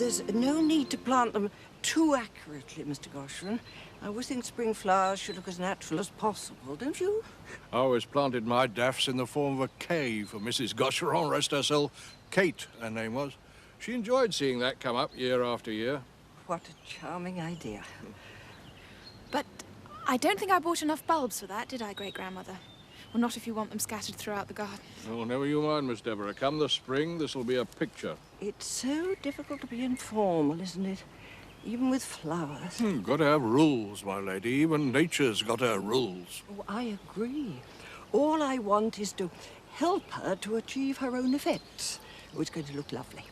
there's no need to plant them too accurately, Mr. Goshen. I always think spring flowers should look as natural as possible, don't you? I always planted my daffs in the form of a K for Mrs. Gosheron, rest her soul. Kate, her name was. She enjoyed seeing that come up year after year. What a charming idea. But I don't think I bought enough bulbs for that, did I, great-grandmother? Well, not if you want them scattered throughout the garden. Oh, never you mind, Miss Deborah. Come the spring, this'll be a picture. It's so difficult to be informal, isn't it? Even with flowers. Got to have rules, my lady. Even nature's got her rules. Oh, I agree. All I want is to help her to achieve her own effects. Oh, it's going to look lovely.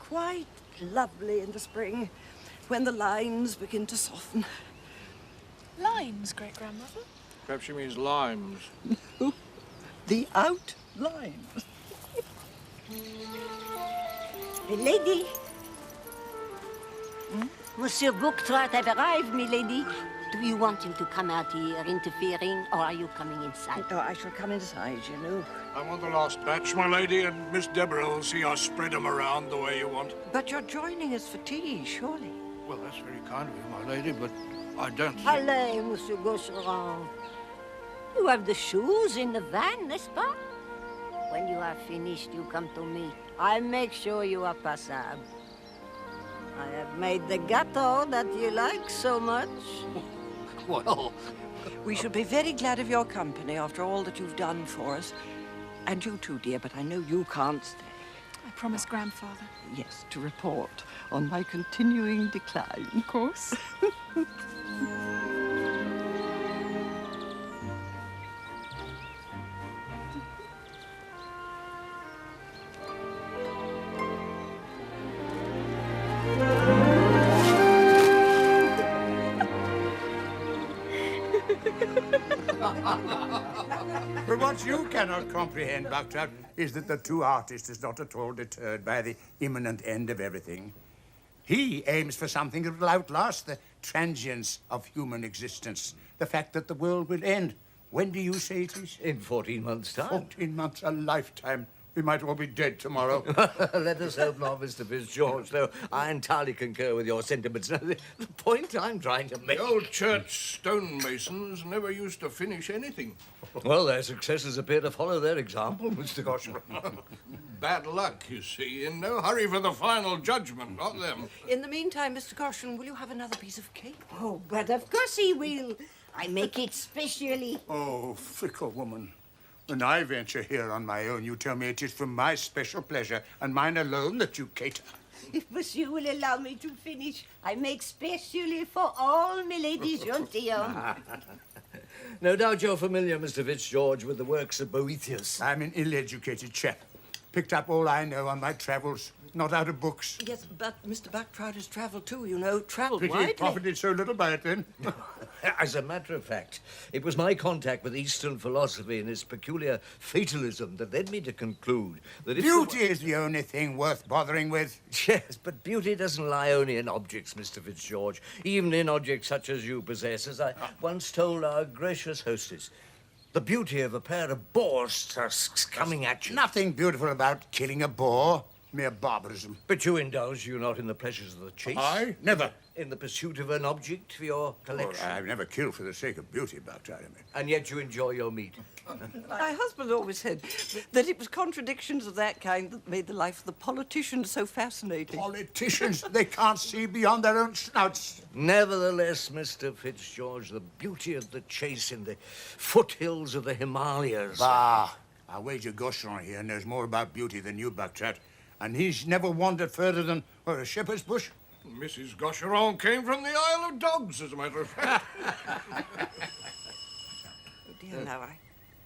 Quite lovely in the spring, when the lines begin to soften. Lines, great-grandmother? Perhaps she means limes. The outlines. Milady. Monsieur Bouctrat have arrived, milady. Do you want him to come out here interfering, or are you coming inside? Oh, I shall come inside, you know. I want the last batch, my lady, and Miss Deborah will see us spread them around the way you want. But you're joining us for tea, surely. Well, that's very kind of you, my lady, but I don't think... Allez, Monsieur Gaucheron. You have the shoes in the van, n'est-ce pas? When you are finished, you come to me. I'll make sure you are passable. I have made the gâteau that you like so much. Well... We should be very glad of your company after all that you've done for us. And you too, dear, but I know you can't stay. I promised grandfather. Yes, to report on my continuing decline. Of course. But what you cannot comprehend, Bucktrap, is that the true artist is not at all deterred by the imminent end of everything. He aims for something that will outlast the transience of human existence, the fact that the world will end. When do you say it is? In 14 months' time. 14 months, a lifetime. We might all be dead tomorrow. Let us hope not, Mr. Fitzgeorge, though I entirely concur with your sentiments. The point I'm trying to make... The old church stonemasons never used to finish anything. Well, their successors appear to follow their example, Mr. Goshen. Bad luck, you see. In no hurry for the final judgment, not them. In the meantime, Mr. Goshen, will you have another piece of cake? Oh, but of course he will. I make it specially. Oh, fickle woman. When I venture here on my own, you tell me it is for my special pleasure and mine alone that you cater. If monsieur will allow me to finish, I make specially for all milady gentilhommes. No doubt you're familiar, Mr. Fitzgeorge, with the works of Boethius. I'm an ill-educated chap. Picked up all I know on my travels, not out of books. Yes, but Mr. Bucktrout has travelled too, you know, travelled Pity widely. he profited so little by it then. As a matter of fact, it was my contact with Eastern philosophy and its peculiar fatalism that led me to conclude that if... Beauty is the only thing worth bothering with. Yes, but beauty doesn't lie only in objects, Mr. Fitzgeorge. Even in objects such as you possess, as I once told our gracious hostess. The beauty of a pair of boar's tusks coming at you. Nothing beautiful about killing a boar. Mere barbarism. But you indulge, you not, in the pleasures of the chase? I? Never. In the pursuit of an object for your collection? I've never killed for the sake of beauty, Bucktrout. And yet you enjoy your meat? My husband always said that it was contradictions of that kind that made the life of the politicians so fascinating. Politicians, they can't see beyond their own snouts. Nevertheless, Mr. Fitzgeorge, the beauty of the chase in the foothills of the Himalayas... Bah! I wager Gaucheron here knows more about beauty than you, Bucktrout. And he's never wandered further than, what, a shepherd's bush? Mrs. Gosheron came from the Isle of Dogs, as a matter of fact. Oh, dear, now I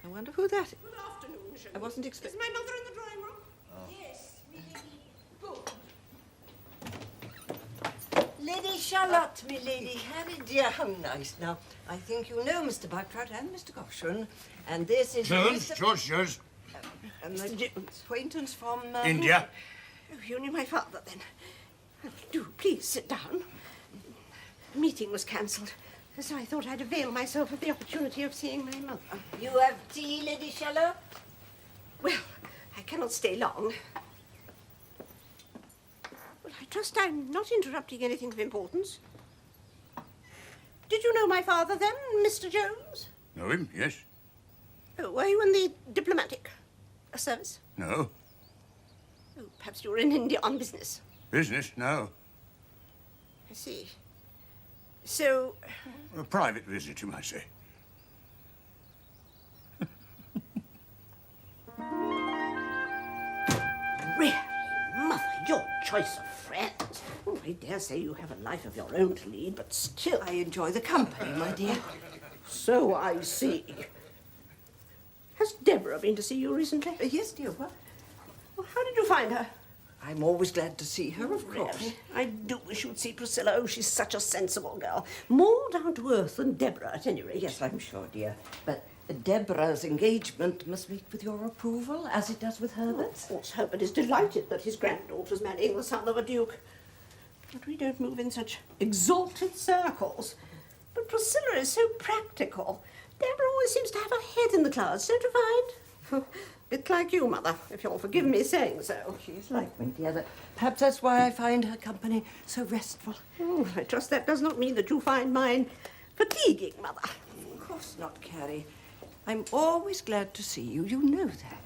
wonder who that is. Good afternoon, Jean. I wasn't Is expecting... my mother in the drawing room? Yes, milady. Good. Lady Charlotte, milady. Harry, dear, how nice. Now, I think you know Mr. Bucktrout and Mr. Goshen, and this is... George. And the acquaintance from... India. Oh, you knew my father, then. Do please sit down. The meeting was cancelled, so I thought I'd avail myself of the opportunity of seeing my mother. You have tea, Lady Charlotte? Well, I cannot stay long. Well, I trust I'm not interrupting anything of importance. Did you know my father then, Mr. Jones? Know him, yes. Oh, were you in the diplomatic service? No. Oh, perhaps you were in India on business. Business, no. I see. So, A private visit, you might say. really, Mother, your choice of friends. Oh, I dare say you have a life of your own to lead, but still. I enjoy the company, my dear. So I see. Has Deborah been to see you recently? Yes, dear, what? Well, how did you find her? I'm always glad to see her, of course. Really? I do wish you'd see Priscilla. Oh, she's such a sensible girl. More down to earth than Deborah, at any rate. Yes, I'm sure, dear. But Deborah's engagement must meet with your approval, as it does with Herbert's. Of course, Herbert is delighted that his granddaughter's marrying the son of a duke. But we don't move in such exalted circles. But Priscilla is so practical. Deborah always seems to have her head in the clouds, don't you find? Bit like you, Mother, if you'll forgive me saying so. She's like me, dear, but perhaps that's why I find her company so restful. Oh, I trust that does not mean that you find mine fatiguing, Mother. Of course not, Carrie. I'm always glad to see you. You know that.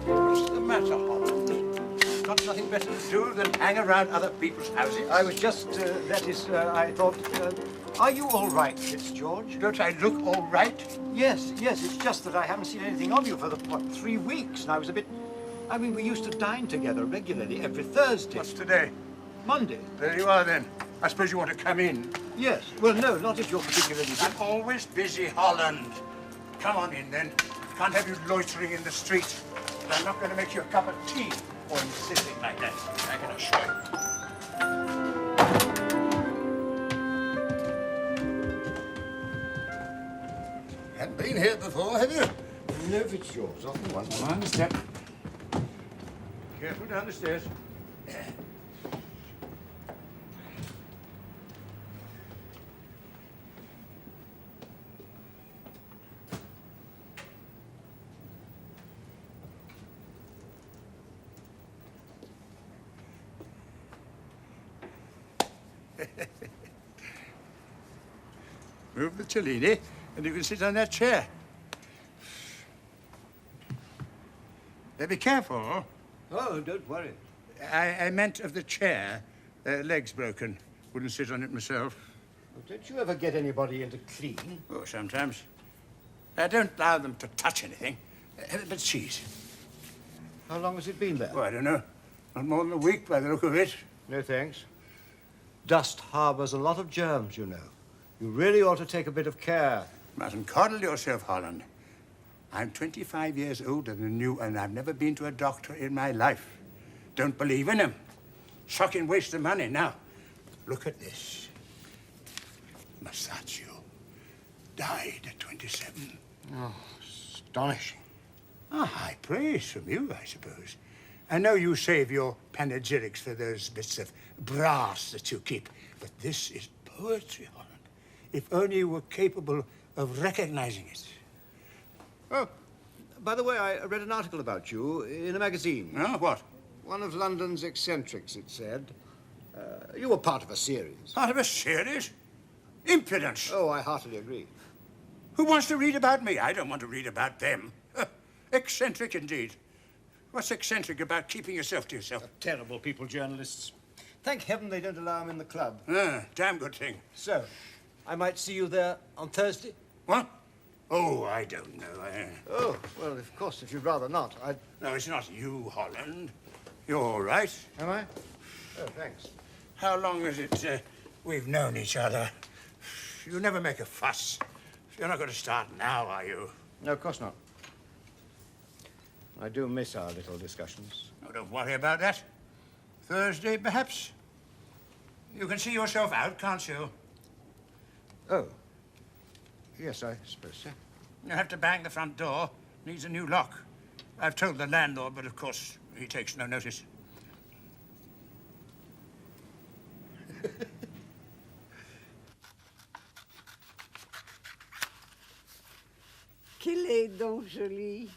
What's the matter, Holland? Got nothing better to do than hang around other people's houses? I was just, I thought, are you all right, Fitzgeorge? Don't I look all right? Yes, it's just that I haven't seen anything of you for 3 weeks, and I was a bit... I mean, we used to dine together regularly every Thursday. What's today? Monday. There you are, then. I suppose you want to come in. Yes. Well, no, not if you're particularly busy. I'm always busy, Holland. Come on in, then. Can't have you loitering in the street. But I'm not going to make you a cup of tea or insisting like that. I can assure you. Hadn't been here before, have you? No, Fitzgeorge, not the one. Come on, step. Careful down the stairs. Move the Cellini, and you can sit on that chair. Be careful. Oh, don't worry. I meant of the chair. Legs broken. Wouldn't sit on it myself. Well, don't you ever get anybody in to clean? Oh, sometimes. I don't allow them to touch anything. But cheese. How long has it been there? Oh, I don't know. Not more than a week by the look of it. No, thanks. Dust harbors a lot of germs, you know. You really ought to take a bit of care. Mustn't coddle yourself, Holland. I'm 25 years older than you, and I've never been to a doctor in my life. Don't believe in them. Shocking waste of money. Now, look at this. Masaccio died at 27. Oh, astonishing. A high praise from you, I suppose. I know you save your panegyrics for those bits of brass that you keep, but this is poetry, Holland. If only you were capable of recognizing it. Oh, by the way, I read an article about you in a magazine. Oh, what? One of London's eccentrics, it said. You were part of a series. Part of a series? Impudence. Oh, I heartily agree. Who wants to read about me? I don't want to read about them. Eccentric indeed. What's eccentric about keeping yourself to yourself? Terrible people, journalists. Thank heaven they don't allow them in the club. Ah, damn good thing. So, I might see you there on Thursday? What? Oh, I don't know. Oh, well, of course, if you'd rather not, I'd... No, it's not you, Holland. You're all right. Am I? Oh, thanks. How long is it we've known each other? You never make a fuss. You're not going to start now, are you? No, of course not. I do miss our little discussions. Oh, don't worry about that. Thursday, perhaps? You can see yourself out, can't you? Oh. Yes, I suppose so. You have to bang the front door. Needs a new lock. I've told the landlord, but of course he takes no notice. Qu'il est donc joli.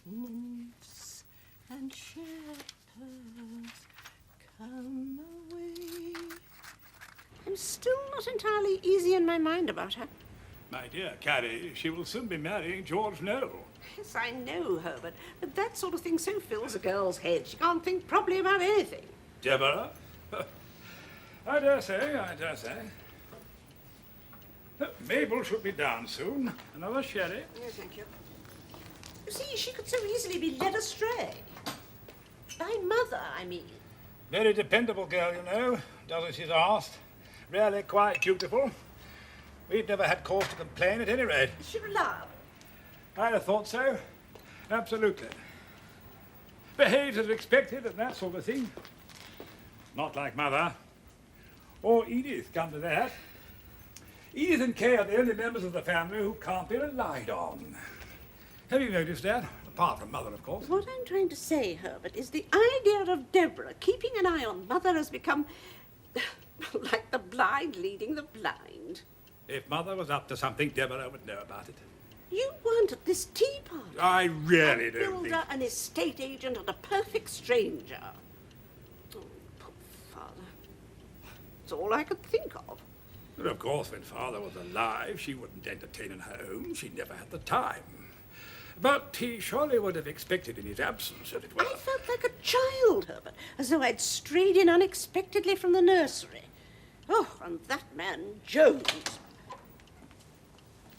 Nymphs and shepherds, come away. I'm still not entirely easy in my mind about her. My dear Carrie, she will soon be marrying George Noel. Yes, I know, Herbert, but that sort of thing so fills a girl's head. She can't think properly about anything. Deborah? I dare say, I dare say. Mabel should be down soon. Another sherry? No, thank you. You see, she could so easily be led astray. By Mother, I mean. Very dependable girl, you know. Does as she's asked. Rarely quite dutiful. We've never had cause to complain at any rate. Is she reliable? I'd have thought so. Absolutely. Behaves as expected and that sort of thing. Not like Mother. Or Edith, come to that. Edith and Kay are the only members of the family who can't be relied on. Have you noticed that? Apart from Mother, of course. What I'm trying to say, Herbert, is the idea of Deborah keeping an eye on Mother has become like the blind leading the blind. If Mother was up to something, Deborah would know about it. You weren't at this tea party. I really A don't think... builder, an estate agent, and a perfect stranger. Oh, poor Father. It's all I could think of. But of course, when Father was alive, she wouldn't entertain in her own. She never had the time. But he surely would have expected in his absence, as it were. I felt like a child, Herbert, as though I'd strayed in unexpectedly from the nursery. Oh, and that man, Jones.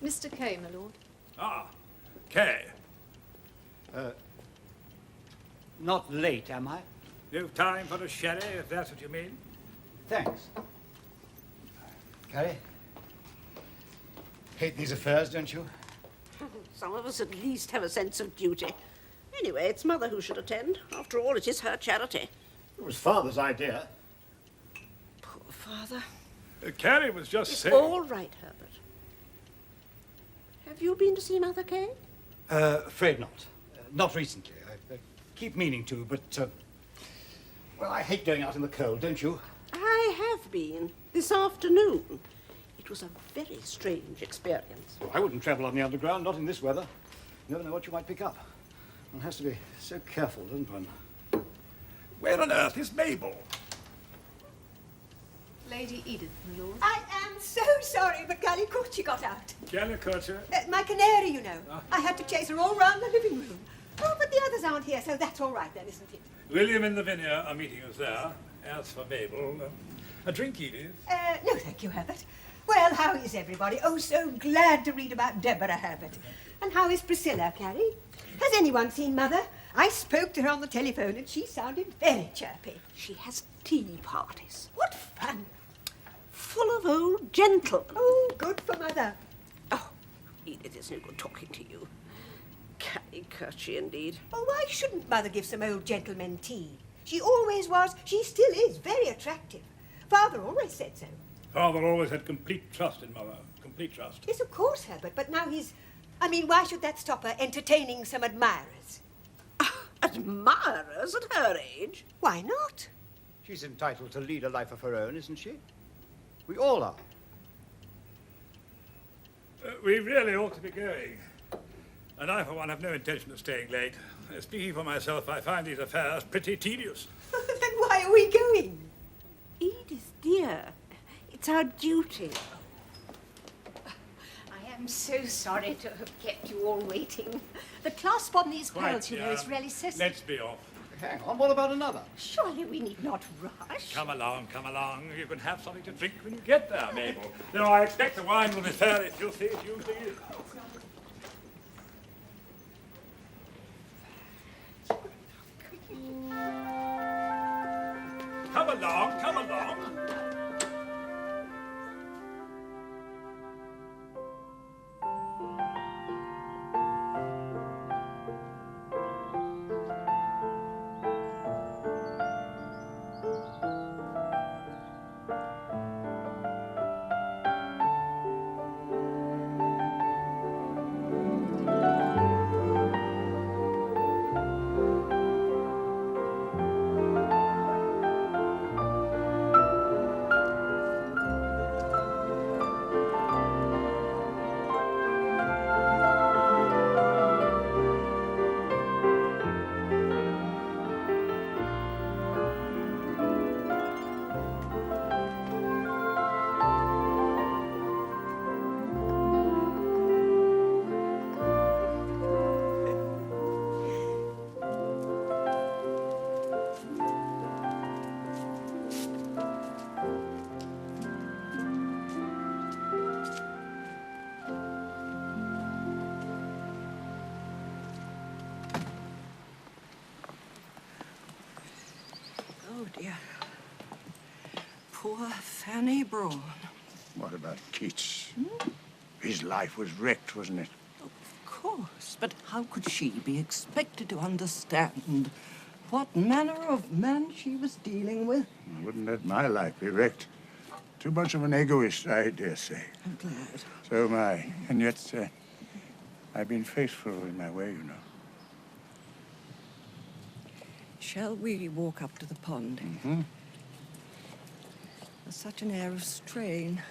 Mr. Kay, my lord. Ah, Kay. Not late, am I? You've time for a sherry, if that's what you mean? Thanks. Carrie? Hate these affairs, don't you? Some of us at least have a sense of duty. Anyway, it's Mother who should attend. After all, it is her charity. It was Father's idea. Poor Father. Carrie was just It's saying... all right, Herbert. Have you been to see Mother Kay? Afraid not. Not recently. I keep meaning to, but, well, I hate going out in the cold, don't you? I have been. This afternoon. It was a very strange experience. Oh, I wouldn't travel on the underground, not in this weather. You never know what you might pick up. One has to be so careful, doesn't one? Where on earth is Mabel? Lady Edith, my lord. I am so sorry, but Gallicucci got out. Gallicucci? My canary, you know. I had to chase her all round the living room. Oh, but the others aren't here, so that's all right then, isn't it? William and Lavinia are meeting us there. As for Mabel, a drink, Edith? No, thank you, Herbert. Well, how is everybody? Oh, so glad to read about Deborah, Herbert. And how is Priscilla, Carrie? Has anyone seen Mother? I spoke to her on the telephone and she sounded very chirpy. She has tea parties. What fun! Full of old gentlemen. Oh, good for Mother. Oh, Edith, it's no good talking to you. Gallicucci, indeed. Oh, why shouldn't Mother give some old gentlemen tea? She always was, she still is, very attractive. Father always said so. Father always had complete trust in Mother. Complete trust. Yes, of course, Herbert, but now he's... I mean, why should that stop her entertaining some admirers? Admirers at her age? Why not? She's entitled to lead a life of her own, isn't she? We all are. We really ought to be going. And I, for one, have no intention of staying late. Speaking for myself, I find these affairs pretty tedious. Then why are we going? Edith, dear, it's our duty. I am so sorry to have kept you all waiting. The clasp on these pearls, you know, is really so... Let's be off. Hang on, what about another? Surely we need not rush. Come along, come along. You can have something to drink when you get there, Mabel. Though I expect the wine will be fairly filthy, it usually is. Come along, come along. Poor Fanny Braun. What about Keats? His life was wrecked, wasn't it? Of course, but how could she be expected to understand what manner of man she was dealing with? I wouldn't let my life be wrecked. Too much of an egoist, I dare say. I'm glad. So am I. And yet, I've been faithful in my way, you know. Shall we walk up to the pond? Mm-hmm. There's such an air of strain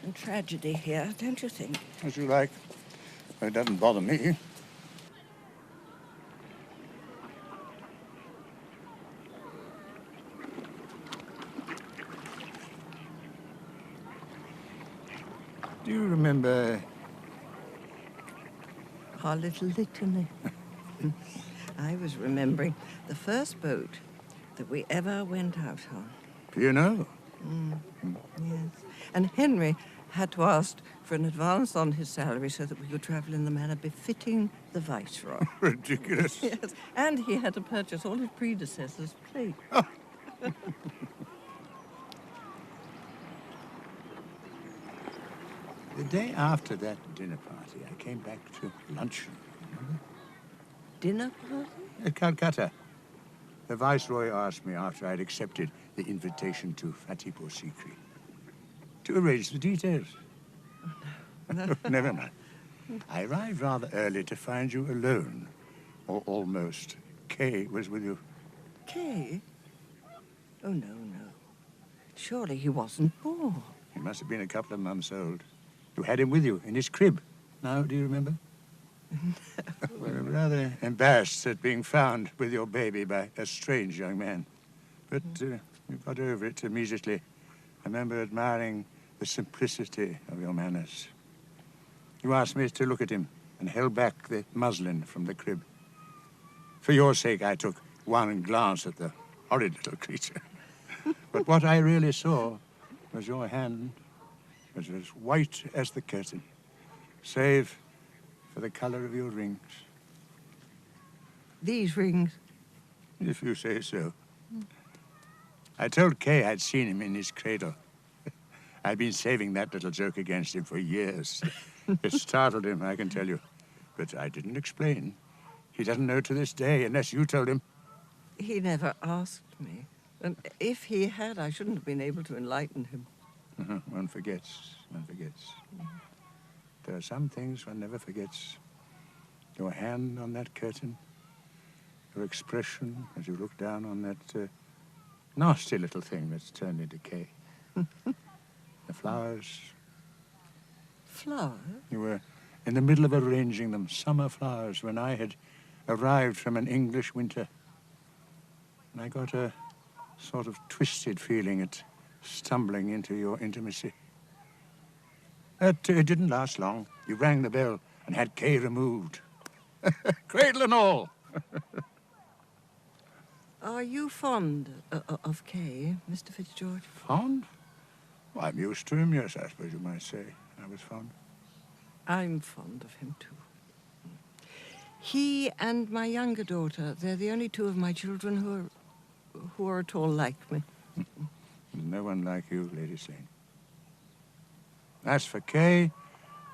and tragedy here, don't you think? As you like. It doesn't bother me. Do you remember Our little litany. I was remembering the first boat that we ever went out on. you know? Yes. And Henry had to ask for an advance on his salary so that we could travel in the manner befitting the Viceroy. Ridiculous. Yes. And he had to purchase all his predecessors' plate. The day after that dinner party, I came back to luncheon. Remember? Dinner party? At Calcutta. The Viceroy asked me after I'd accepted the invitation to Fatehpur Sikri to arrange the details. Never mind. I arrived rather early to find you alone. Or almost. Kay was with you. Kay? Oh, no. Surely he wasn't born. He must have been a couple of months old. You had him with you in his crib. Now, do you remember? Well, I'm rather embarrassed at being found with your baby by a strange young man. But you got over it immediately. I remember admiring the simplicity of your manners. You asked me to look at him and held back the muslin from the crib. For your sake, I took one glance at the horrid little creature. But what I really saw was your hand was as white as the curtain, save for the color of your rings. These rings? If you say so. I told Kay I'd seen him in his cradle. I've been saving that little joke against him for years. It startled him, I can tell you. But I didn't explain. He doesn't know to this day, unless you told him. He never asked me. And if he had, I shouldn't have been able to enlighten him. One forgets. There are some things one never forgets. Your hand on that curtain, your expression as you look down on that nasty little thing that's turned into Kay. The flowers. Flowers? You were in the middle of arranging them, summer flowers, when I had arrived from an English winter. And I got a sort of twisted feeling at stumbling into your intimacy. It didn't last long. You rang the bell and had Kay removed. Cradle and all. Are you fond of Kay, Mr. Fitzgeorge? Fond? Well, I'm used to him, yes, I suppose you might say. I was fond. I'm fond of him, too. He and my younger daughter, they're the only two of my children who are at all like me. No one like you, Lady Slane. As for Kay,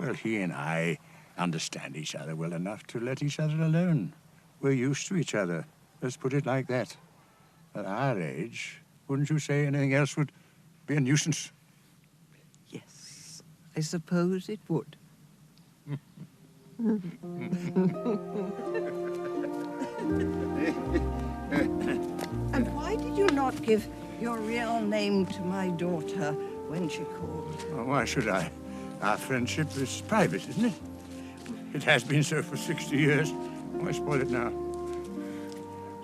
well, he and I understand each other well enough to let each other alone. We're used to each other. Let's put it like that. At our age, wouldn't you say anything else would be a nuisance? Yes, I suppose it would. And why did you not give your real name to my daughter when she called? Well, why should I? Our friendship is private, isn't it? It has been so for 60 years. Why spoil it now?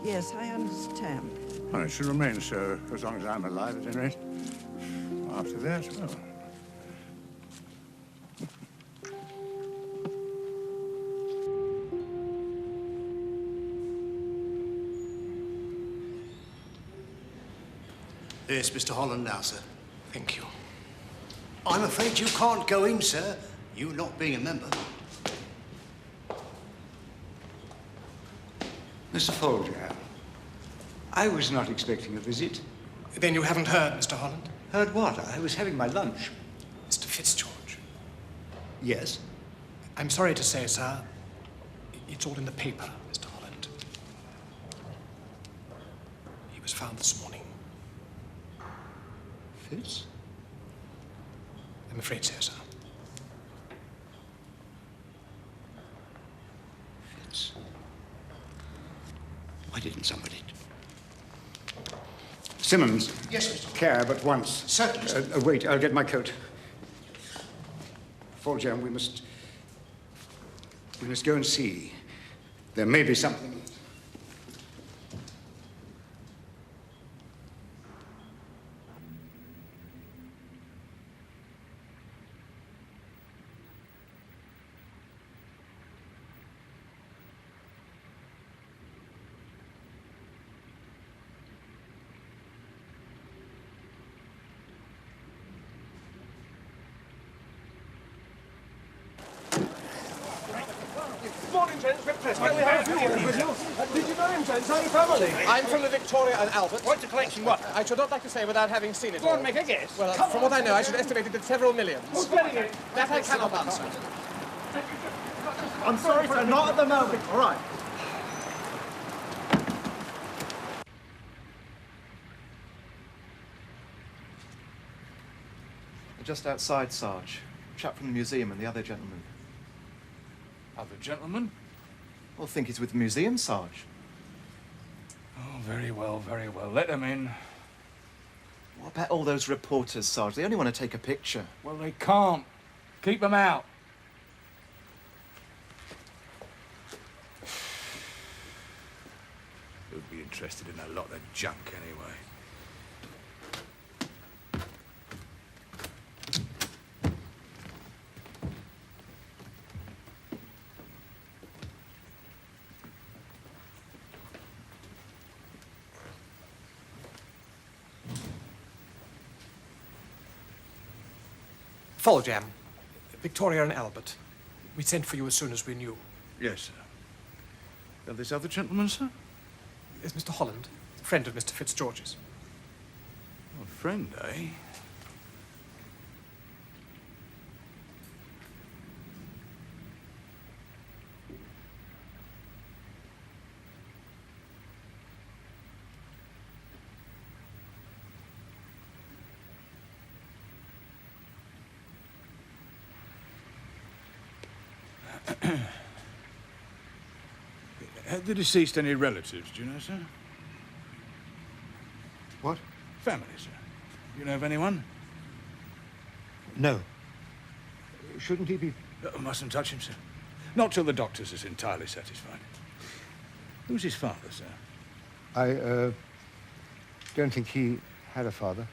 Yes, I understand. Well, it should remain so as long as I'm alive, at any rate. After that, well... There's Mr. Holland now, sir. Thank you. I'm afraid you can't go in, sir. You not being a member. Mr. Folger, I was not expecting a visit. Then you haven't heard, Mr. Holland? Heard what? I was having my lunch. Mr. Fitzgeorge. Yes? I'm sorry to say, sir, it's all in the paper, Mr. Holland. He was found this morning. Fitz? I'm afraid so, sir. Fitz? Why didn't somebody... Simmons. Yes, Mr. Cab at once. Certainly. Wait, I'll get my coat. Foljam, we must go and see. There may be something. Morning, gents. Rick Prescott. We have a few words with you. Did you know him, gents? Are you family? I'm from the Victoria and Albert. What's the collection? What? I should not like to say without having seen it. Go on, make a guess. Well, from what I know, I should estimate it at several millions. Who's getting it? That I cannot answer. I'm sorry, sir, not at the moment. All right. Just outside, Sarge. Chap from the museum and the other gentleman. Other gentleman? Well, think he's with the museum, Sarge. Oh, very well, very well. Let them in. What about all those reporters, Sarge? They only want to take a picture. Well, they can't. Keep them out. Who'd be interested in a lot of junk anyway? Foljam, Victoria and Albert. We sent for you as soon as we knew. Yes, sir. And this other gentleman, sir? Is Mr. Holland, a friend of Mr. Fitzgeorge's. A friend, eh? Had the deceased any relatives, do you know, sir? What? Family, sir. You know of anyone? No. Shouldn't he be... Mustn't touch him, sir. Not till the doctor's is entirely satisfied. Who's his father, sir? I don't think he had a father.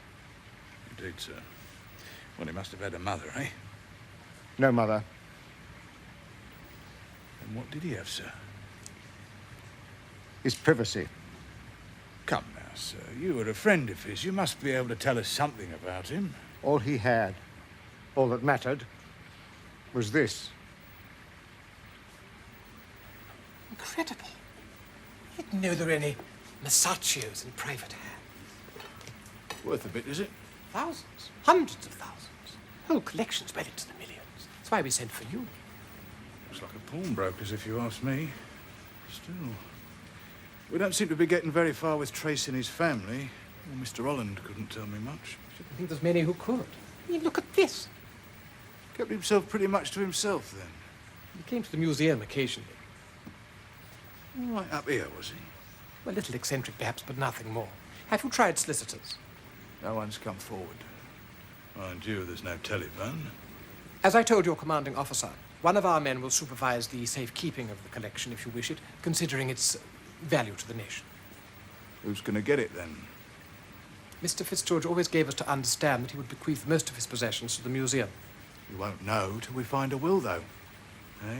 Indeed, sir. Well, he must have had a mother, eh? No mother. And what did he have, sir? His privacy. Come now, sir. You were a friend of his. You must be able to tell us something about him. All he had, all that mattered, was this. Incredible. I didn't know there were any Massachios in private hand. Worth a bit, is it? Thousands. Hundreds of thousands. Whole collections well into the millions. That's why we sent for you. Looks like a pawnbroker's, if you ask me. Still, we don't seem to be getting very far with tracing his family. Well, Mr. Holland couldn't tell me much. I think there's many who could. I mean, look at this. Kept himself pretty much to himself, then. He came to the museum occasionally. Right up here, was he? A little eccentric, perhaps, but nothing more. Have you tried solicitors? No one's come forward. Mind you, there's no telephone. As I told your commanding officer, one of our men will supervise the safekeeping of the collection, if you wish it, considering its value to the nation. Who's going to get it, then? Mr. Fitzgeorge always gave us to understand that he would bequeath most of his possessions to the museum. You won't know till we find a will, though. Eh?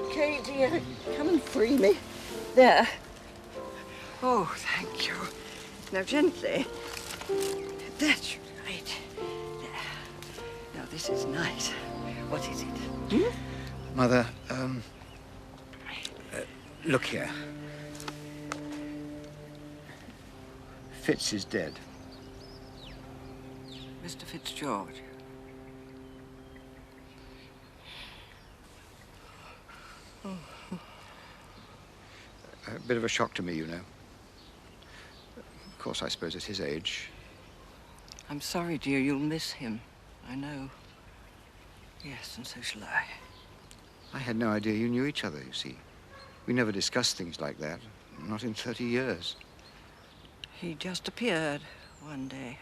Okay, dear, come and free me. There. Oh, thank you. Now, gently. That's right. There. Now, this is nice. What is it? Mother, look here. Fitz is dead. Mr. Fitzgeorge. A bit of a shock to me, you know. Of course, I suppose at his age. I'm sorry, dear. You'll miss him. I know. Yes, and so shall I. I had no idea you knew each other, you see. We never discussed things like that. Not in 30 years. He just appeared one day.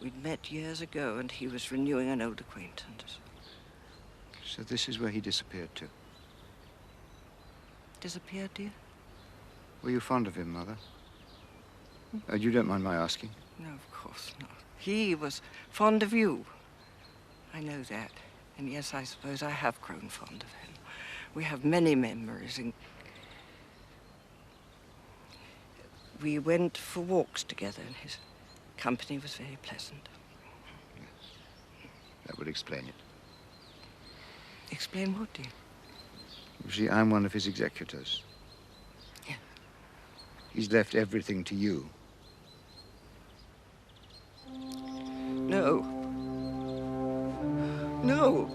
We'd met years ago, and he was renewing an old acquaintance. So this is where he disappeared to. Disappeared, dear? Were you fond of him, Mother? You don't mind my asking? No, of course not. He was fond of you. I know that. And yes, I suppose I have grown fond of him. We have many memories. We went for walks together, and his company was very pleasant. Yes. That would explain it. Explain what, dear? You see, I'm one of his executors. Yeah. He's left everything to you. No. No.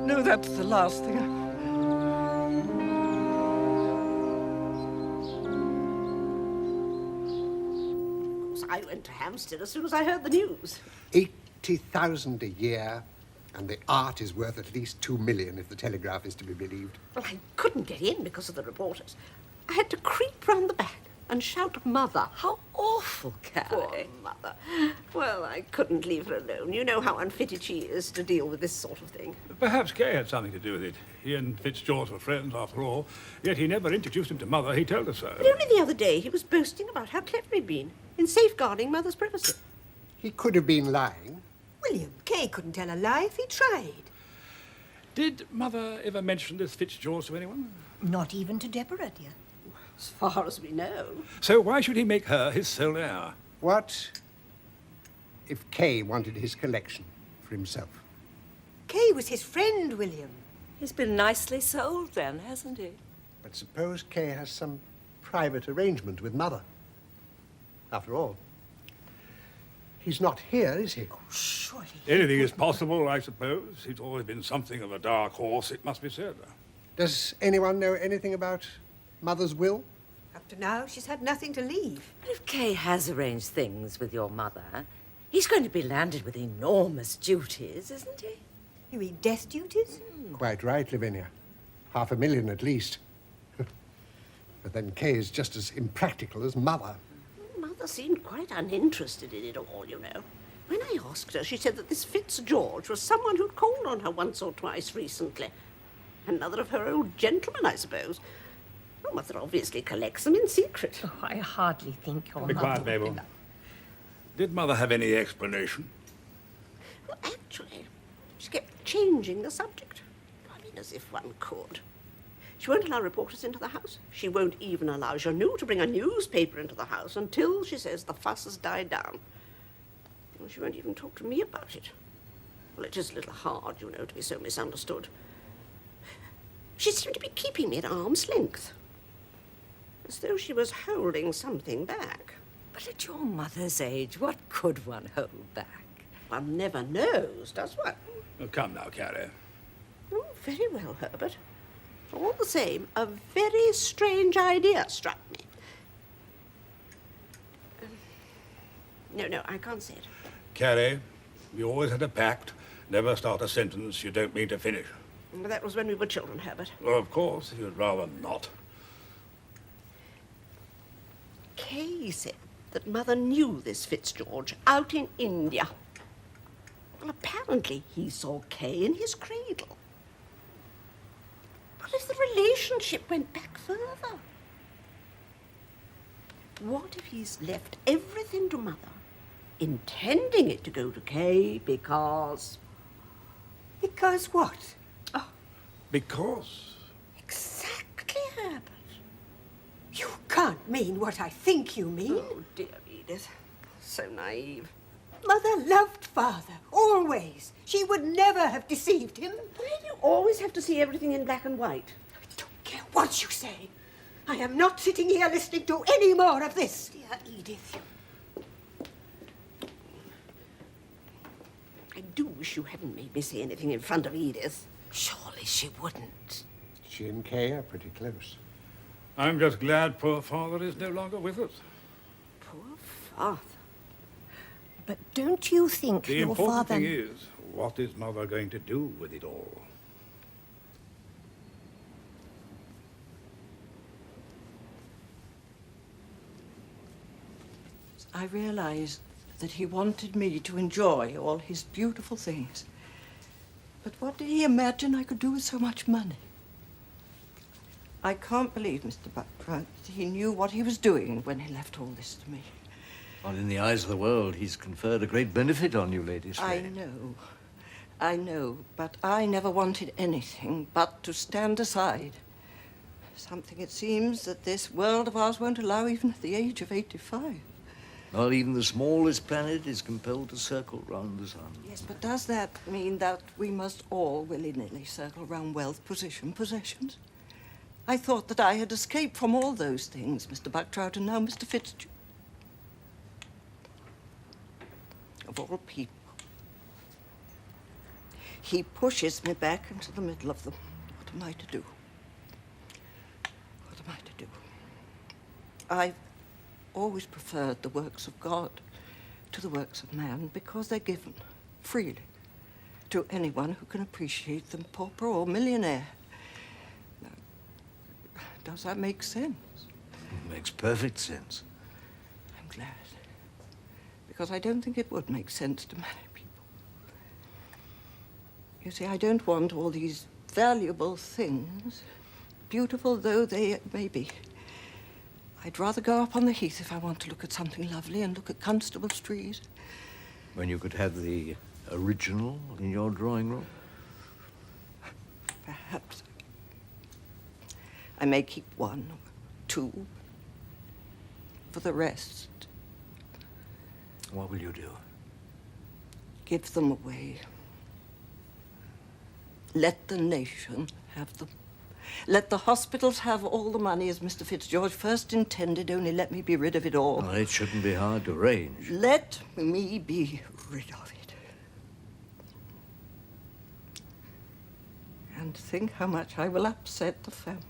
No, that's the last thing Of course, I went to Hampstead as soon as I heard the news. 80,000 a year, and the art is worth at least 2 million if the Telegraph is to be believed. Well, I couldn't get in because of the reporters. I had to creep round the back and shout, "Mother!" How awful, Carrie. Poor Mother. Well, I couldn't leave her alone. You know how unfitted she is to deal with this sort of thing. Perhaps Kay had something to do with it. He and Fitzgeorge were friends, after all. Yet he never introduced him to Mother. He told her so. But only the other day he was boasting about how clever he'd been in safeguarding Mother's privacy. He could have been lying. William, Kay couldn't tell a lie if he tried. Did Mother ever mention this Fitzgeorge to anyone? Not even to Deborah, dear. As far as we know. So why should he make her his sole heir? What if Kay wanted his collection for himself? Kay was his friend, William. He's been nicely sold then, hasn't he? But suppose Kay has some private arrangement with Mother. After all, he's not here, is he? Oh, surely. Anything is possible, I suppose. He's always been something of a dark horse, it must be said. Does anyone know anything about Mother's will? Up to now, she's had nothing to leave. But if Kay has arranged things with your mother, he's going to be landed with enormous duties, isn't he? You mean death duties? Quite right, Lavinia. 500,000 at least. But then Kay is just as impractical as Mother. Mother seemed quite uninterested in it all, you know. When I asked her, she said that this Fitzgeorge was someone who'd called on her once or twice recently. Another of her old gentlemen, I suppose. Well, Mother obviously collects them in secret. Oh, I hardly think your Be quiet, Mabel. Did Mother have any explanation? Well, actually, she kept changing the subject. I mean, as if one could. She won't allow reporters into the house. She won't even allow Janou to bring a newspaper into the house until, she says, the fuss has died down. Well, she won't even talk to me about it. Well, it is a little hard, you know, to be so misunderstood. She seemed to be keeping me at arm's length, as though she was holding something back. But at your mother's age, what could one hold back? One never knows, does one? Oh, come now, Carrie. Oh, very well, Herbert. All the same, a very strange idea struck me. No, I can't say it. Carrie, we always had a pact. Never start a sentence you don't mean to finish. But that was when we were children, Herbert. Well, of course, you'd rather not. Kay said that Mother knew this Fitzgeorge out in India. Well, apparently he saw Kay in his cradle. What if the relationship went back further? What if he's left everything to Mother, intending it to go to Kay because... Because what? Because? Exactly can't mean what I think you mean. Oh, dear Edith. So naive. Mother loved Father, always. She would never have deceived him. Why do you always have to see everything in black and white? I don't care what you say. I am not sitting here listening to any more of this. Dear Edith. I do wish you hadn't made me say anything in front of Edith. Surely she wouldn't. She and Kay are pretty close. I'm just glad poor father is no longer with us. Poor father. But don't you think The your important father... thing is, what is Mother going to do with it all? I realized that he wanted me to enjoy all his beautiful things. But what did he imagine I could do with so much money? I can't believe, Mr. Bucktrout, that he knew what he was doing when he left all this to me. Well, in the eyes of the world, he's conferred a great benefit on you, Lady Slade. I know, but I never wanted anything but to stand aside. Something it seems that this world of ours won't allow even at the age of 85. Well, even the smallest planet is compelled to circle round the sun. Yes, but does that mean that we must all willy-nilly circle round wealth, position, possessions? I thought that I had escaped from all those things, Mr. Bucktrout, and now Mr. Fitzgerald. Of all people. He pushes me back into the middle of them. What am I to do? What am I to do? I've always preferred the works of God to the works of man because they're given freely to anyone who can appreciate them, pauper or millionaire. Now, does that make sense? It makes perfect sense. I'm glad. Because I don't think it would make sense to many people. You see, I don't want all these valuable things, beautiful though they may be. I'd rather go up on the heath if I want to look at something lovely and look at Constable Street. When you could have the original in your drawing room? Perhaps. I may keep one or two. For the rest, What will you do? give them away. Let the nation have them. Let the hospitals have all the money as Mr. Fitzgeorge first intended, only let me be rid of it all. Well, it shouldn't be hard to arrange. Let me be rid of it. And think how much I will upset the family.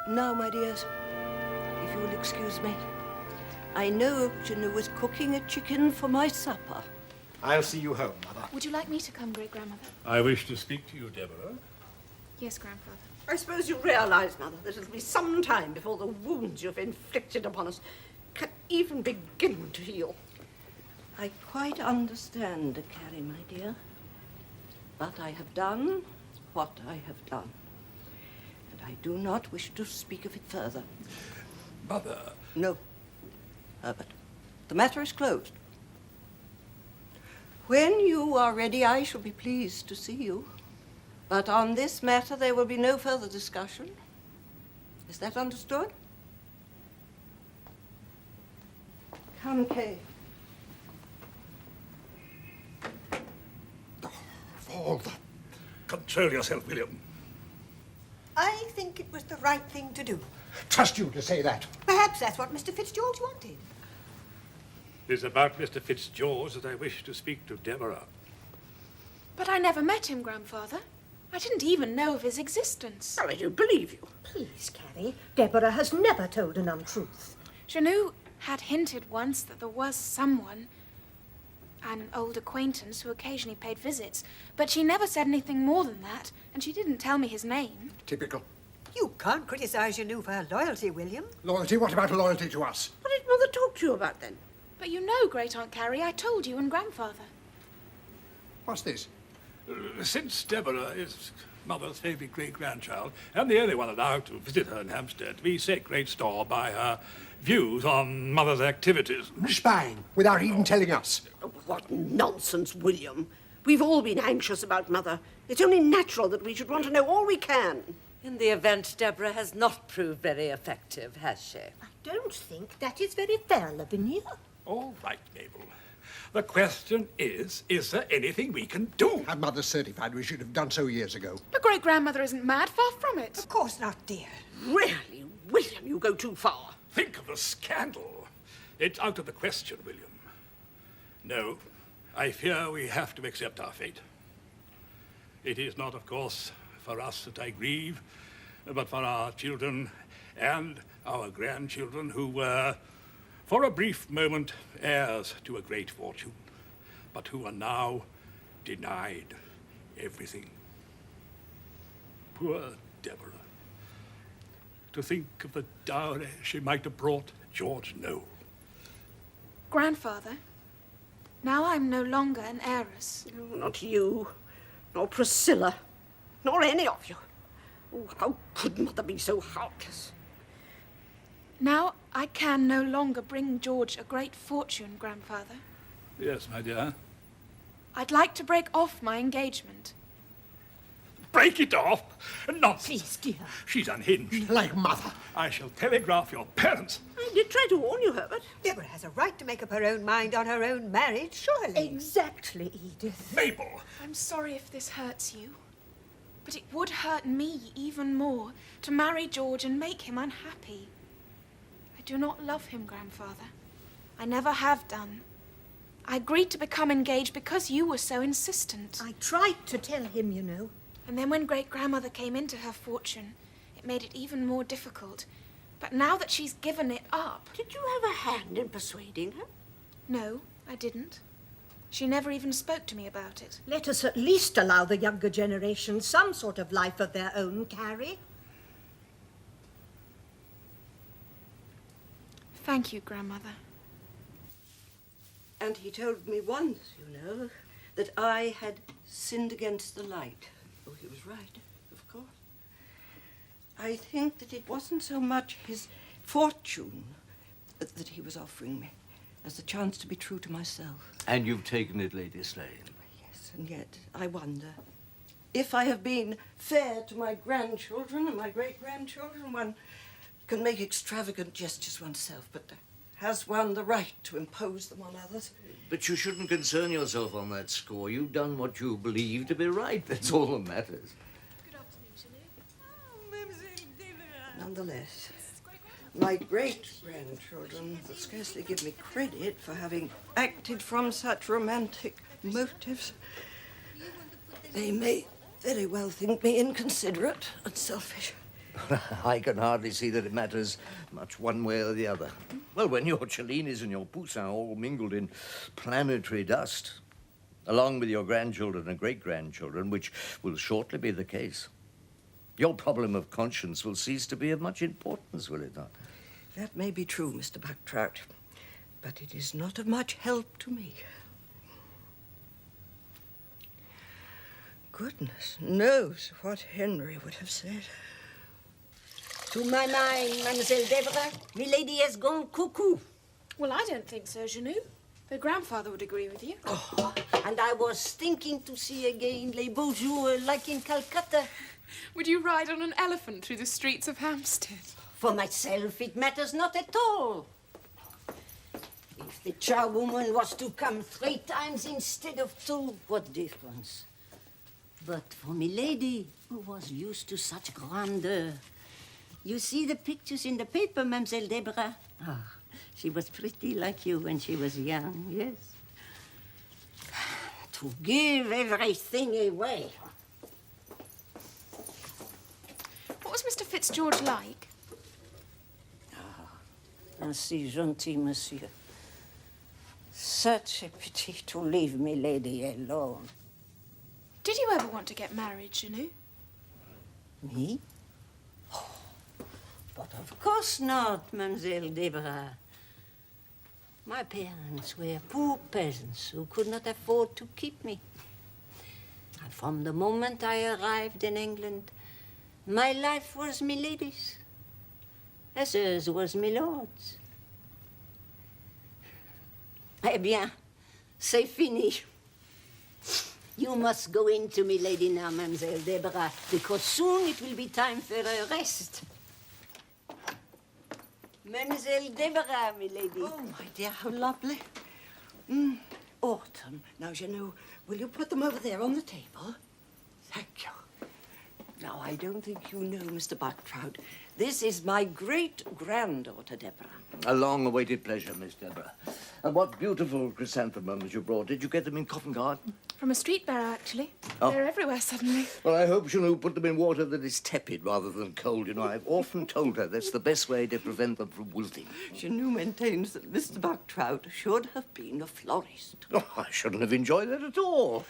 Now, my dears, if you will excuse me, I know Janoo is cooking a chicken for my supper. I'll see you home, Mother. Would you like me to come, great-grandmother? I wish to speak to you, Deborah. Yes, grandfather. I suppose you realize, Mother, that it'll be some time before the wounds you've inflicted upon us can even begin to heal. I quite understand, Carrie, my dear. But I have done what I have done. And I do not wish to speak of it further. Mother. No, Herbert. The matter is closed. When you are ready, I shall be pleased to see you. But on this matter, there will be no further discussion. Is that understood? Come, Kay. Father. Control yourself, William. I think it was the right thing to do. Trust you to say that. Perhaps that's what Mr. Fitzgeorge wanted. It is about Mr. Fitzgeorge that I wish to speak to Deborah. But I never met him, grandfather. I didn't even know of his existence. Well, I do believe you. Please, Carrie, Deborah has never told an untruth. Janoo had hinted once that there was someone, an old acquaintance who occasionally paid visits, but she never said anything more than that, and she didn't tell me his name. Typical. You can't criticize Janoo for her loyalty, William. Loyalty? What about loyalty to us? What did Mother talk to you about then? But you know, Great-Aunt Carrie, I told you and grandfather. What's this? Since Deborah is Mother's favourite great-grandchild, and the only one allowed to visit her in Hampstead, we set great store by her views on Mother's activities. Spying, without even telling us. Oh, what nonsense, William. We've all been anxious about Mother. It's only natural that we should want to know all we can. In the event, Deborah has not proved very effective, has she? I don't think that is very fair, Lavinia. All right, Mabel. The question is there anything we can do? Had Mother certified we should have done so years ago. But great-grandmother isn't mad, far from it. Of course not, dear. Really, William, you go too far. Think of the scandal. It's out of the question, William. No, I fear we have to accept our fate. It is not, of course, for us that I grieve, but for our children and our grandchildren who were, for a brief moment, heirs to a great fortune, but who are now denied everything. Poor Deborah. To think of the dowry she might have brought George Noel. Grandfather, now I'm no longer an heiress. No, not you, nor Priscilla, nor any of you. Oh, how could Mother be so heartless? Now I can no longer bring George a great fortune, Grandfather. Yes, my dear. I'd like to break off my engagement. Break it off? Nonsense. Please, dear. She's unhinged. Like Mother. I shall telegraph your parents. I did try to warn you, Herbert. Deborah has a right to make up her own mind on her own marriage, surely. Exactly, Edith. Mabel! I'm sorry if this hurts you, but it would hurt me even more to marry George and make him unhappy. I do not love him, Grandfather. I never have done. I agreed to become engaged because you were so insistent. I tried to tell him, you know. And then when great-grandmother came into her fortune, it made it even more difficult. But now that she's given it up... Did you have a hand in persuading her? No, I didn't. She never even spoke to me about it. Let us at least allow the younger generation some sort of life of their own, Carrie. Thank you, Grandmother. And he told me once, you know, that I had sinned against the light. Oh, he was right, of course. I think that it wasn't so much his fortune that he was offering me as the chance to be true to myself. And you've taken it, Lady Slane. Yes, and yet I wonder if I have been fair to my grandchildren and my great-grandchildren. One can make extravagant gestures oneself, but has one the right to impose them on others? But you shouldn't concern yourself on that score. You've done what you believe to be right. That's all that matters. Good afternoon, Nonetheless, my great-grandchildren will scarcely give me credit for having acted from such romantic motives. They may very well think me inconsiderate and selfish. I can hardly see that it matters much one way or the other. Well, when your Cellinis and your Poussins all mingled in planetary dust, along with your grandchildren and great-grandchildren, which will shortly be the case, your problem of conscience will cease to be of much importance, will it not? That may be true, Mr. Bucktrout, but it is not of much help to me. Goodness knows what Henry would have said. To my mind, Mademoiselle Deborah, milady has gone cuckoo. Well, I don't think so, Janou. The grandfather would agree with you. Oh, and I was thinking to see again les beaux jours like in Calcutta. Would you ride on an elephant through the streets of Hampstead? For myself, it matters not at all. If the charwoman was to come 3 times instead of 2, what difference? But for milady, who was used to such grandeur, you see the pictures in the paper, Mademoiselle Deborah? Ah, she was pretty like you when she was young, yes. To give everything away. What was Mr. Fitzgeorge like? Ainsi gentil, monsieur. Such a pity to leave milady alone. Did you ever want to get married, Janou? Me? Oh, but of course not, Mademoiselle Deborah. My parents were poor peasants who could not afford to keep me. From the moment I arrived in England, my life was milady's, as hers was milord's. Eh bien, c'est fini. You must go in to milady now, Mademoiselle Deborah, because soon it will be time for a rest. Mademoiselle Deborah, milady. Oh, my dear, how lovely. Autumn. Now, you know, will you put them over there on the table? Thank you. Now, I don't think you know, Mr. Bucktrout. This is my great-granddaughter, Deborah. A long-awaited pleasure, Miss Deborah. And what beautiful chrysanthemums you brought. Did you get them in Covent Garden? From a street bearer, actually. Oh. They're everywhere suddenly. Well, I hope she'll put them in water that is tepid rather than cold. You know, I've often told her that's the best way to prevent them from wilting. Chanou maintains that Mr. Bucktrout should have been a florist. Oh, I shouldn't have enjoyed it at all.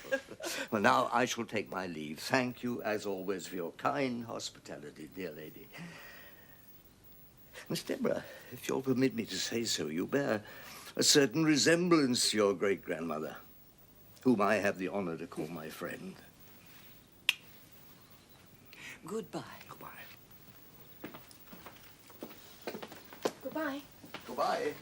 Well, now I shall take my leave. Thank you, as always, for your kind hospitality, dear lady. Miss Deborah, if you'll permit me to say so, you bear a certain resemblance to your great-grandmother, whom I have the honor to call my friend. Goodbye. Goodbye. Goodbye. Goodbye.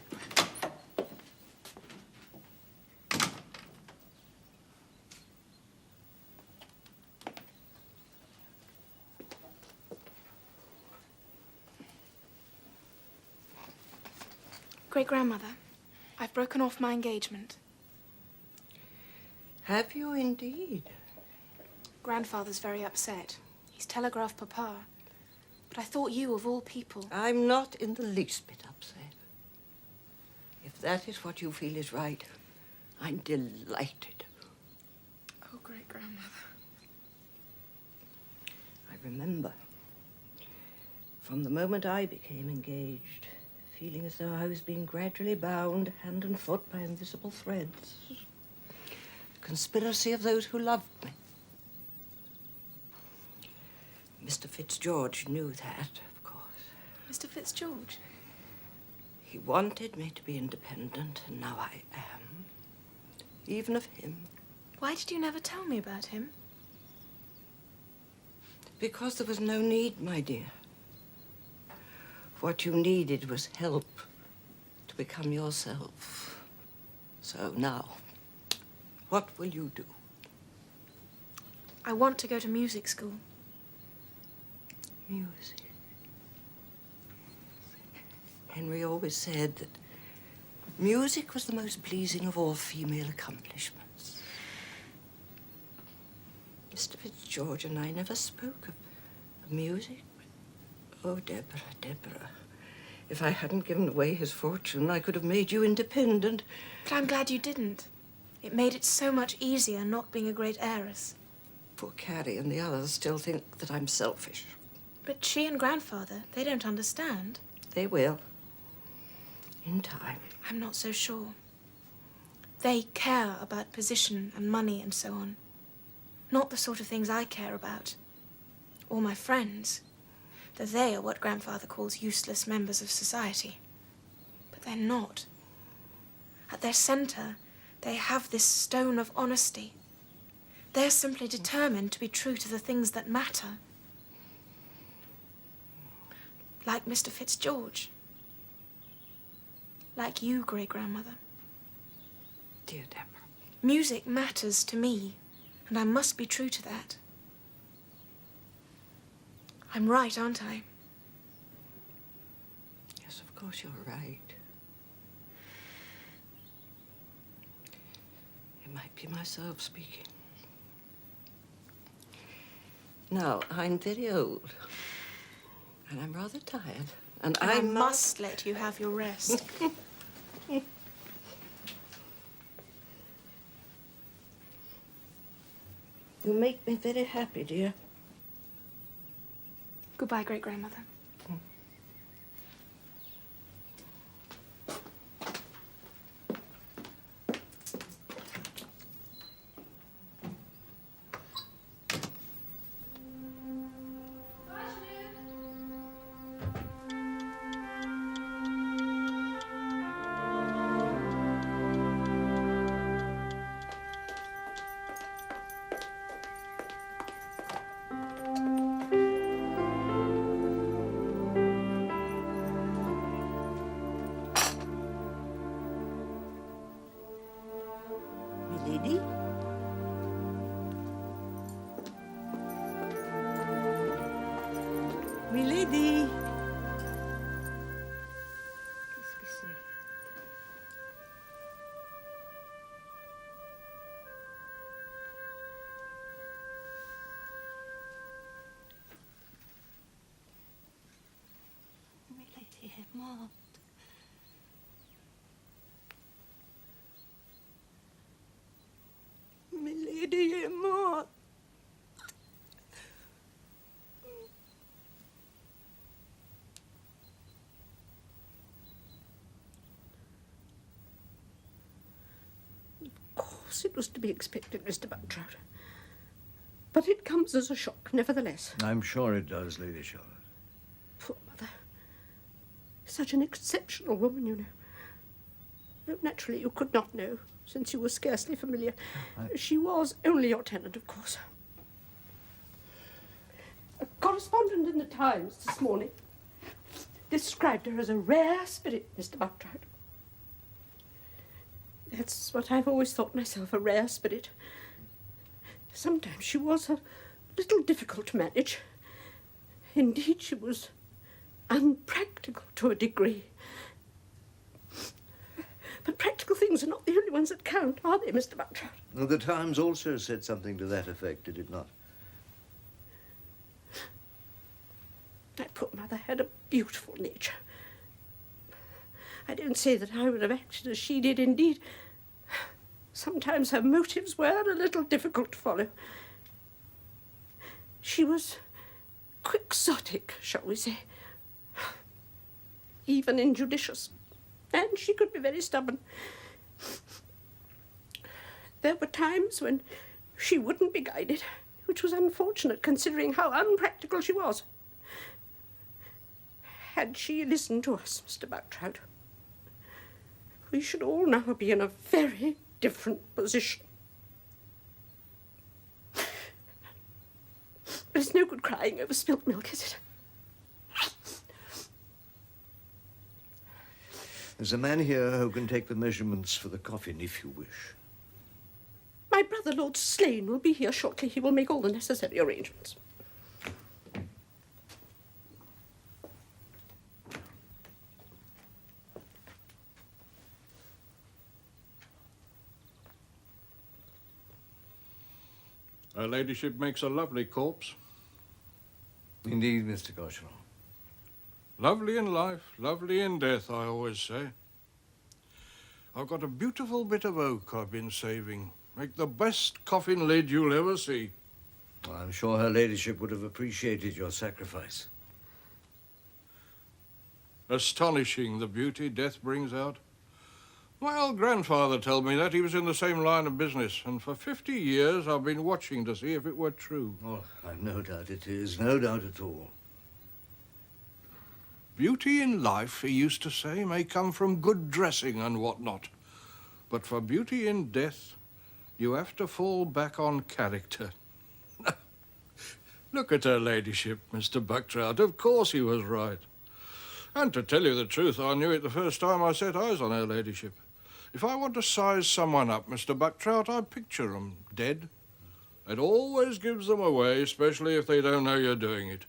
Great-grandmother, I've broken off my engagement. Have you indeed? Grandfather's very upset. He's telegraphed Papa. But I thought you, of all people... I'm not in the least bit upset. If that is what you feel is right, I'm delighted. Oh, great-grandmother. I remember, from the moment I became engaged, feeling as though I was being gradually bound hand and foot by invisible threads. The conspiracy of those who loved me. Mr. Fitzgeorge knew that, of course. Mr. Fitzgeorge? He wanted me to be independent, and now I am. Even of him. Why did you never tell me about him? Because there was no need, my dear. What you needed was help to become yourself. So now, what will you do? I want to go to music school. Music. Henry always said that music was the most pleasing of all female accomplishments. Mr. Fitzgeorge and I never spoke of music. Oh, Deborah, Deborah. If I hadn't given away his fortune, I could have made you independent. But I'm glad you didn't. It made it so much easier not being a great heiress. Poor Carrie and the others still think that I'm selfish. But she and Grandfather, they don't understand. They will. In time. I'm not so sure. They care about position and money and so on. Not the sort of things I care about. Or my friends. That they are what Grandfather calls useless members of society. But they're not. At their center, they have this stone of honesty. They're simply determined to be true to the things that matter. Like Mr. Fitzgeorge. Like you, great-grandmother. Dear Deborah. Music matters to me, and I must be true to that. I'm right, aren't I? Yes, of course you're right. It might be myself speaking. Now, I'm very old. And I'm rather tired. And I must let you have your rest. You make me very happy, dear. Goodbye, great-grandmother. lady. Me lady. Qu'est-ce que c'est? Milady est morte. Milady est morte. Of course it was to be expected, Mr. Bucktrout. But it comes as a shock, nevertheless. I'm sure it does, Lady Charlotte. Poor mother. Such an exceptional woman, you know. Though naturally you could not know, since you were scarcely familiar. She was only your tenant, of course. A correspondent in the Times this morning described her as a rare spirit, Mr. Bucktrout. That's what I've always thought myself, a rare spirit. Sometimes she was a little difficult to manage. Indeed, she was unpractical to a degree. But practical things are not the only ones that count, are they, Mr. Bucktrout? Well, the Times also said something to that effect, did it not? That poor mother had a beautiful nature. I don't say that I would have acted as she did, indeed. Sometimes her motives were a little difficult to follow. She was quixotic, shall we say, even injudicious, and she could be very stubborn. There were times when she wouldn't be guided, which was unfortunate considering how unpractical she was. Had she listened to us, Mr. Bucktrout, we should all now be in a very different position. There's no good crying over spilt milk, is it? There's a man here who can take the measurements for the coffin, if you wish. My brother, Lord Slane, will be here shortly. He will make all the necessary arrangements. Her ladyship makes a lovely corpse. Indeed, Mr. Goshall. Lovely in life, lovely in death, I always say. I've got a beautiful bit of oak I've been saving. Make the best coffin lid you'll ever see. Well, I'm sure her ladyship would have appreciated your sacrifice. Astonishing, the beauty death brings out. My old grandfather told me that. He was in the same line of business, and for 50 years I've been watching to see if it were true. Oh, I've no doubt it is, no doubt at all. Beauty in life, he used to say, may come from good dressing and what not. But for beauty in death, you have to fall back on character. Look at her ladyship, Mr. Bucktrout. Of course he was right. And to tell you the truth, I knew it the first time I set eyes on her ladyship. If I want to size someone up, Mr. Bucktrout, I picture 'em dead. It always gives them away, especially if they don't know you're doing it.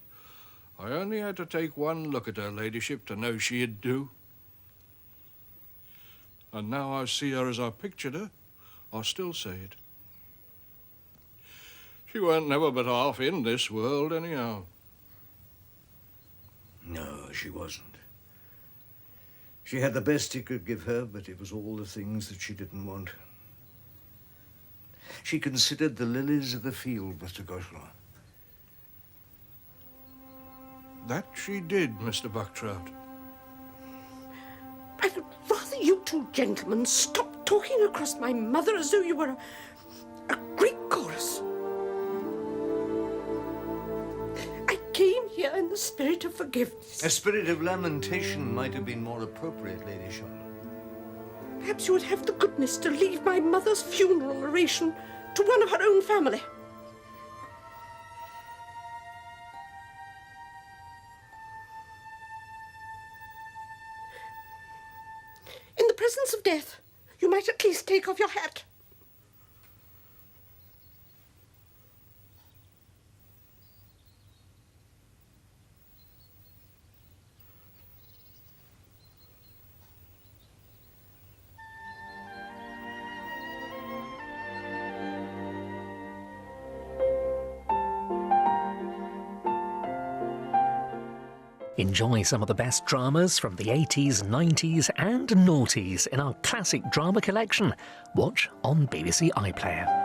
I only had to take one look at her ladyship to know she'd do. And now I see her as I pictured her, I still say it. She weren't never but half in this world, anyhow. No, she wasn't. She had the best he could give her, but it was all the things that she didn't want. She considered the lilies of the field, Mr. Goshall. That she did, Mr. Bucktrout. I would rather you two gentlemen stop talking across my mother as though you were a Greek chorus. I came here in the spirit of forgiveness. A spirit of lamentation might have been more appropriate, Lady Charlotte. Perhaps you would have the goodness to leave my mother's funeral oration to one of her own family. In the presence of death, you might at least take off your hat. Enjoy some of the best dramas from the 80s, 90s and noughties in our classic drama collection. Watch on BBC iPlayer.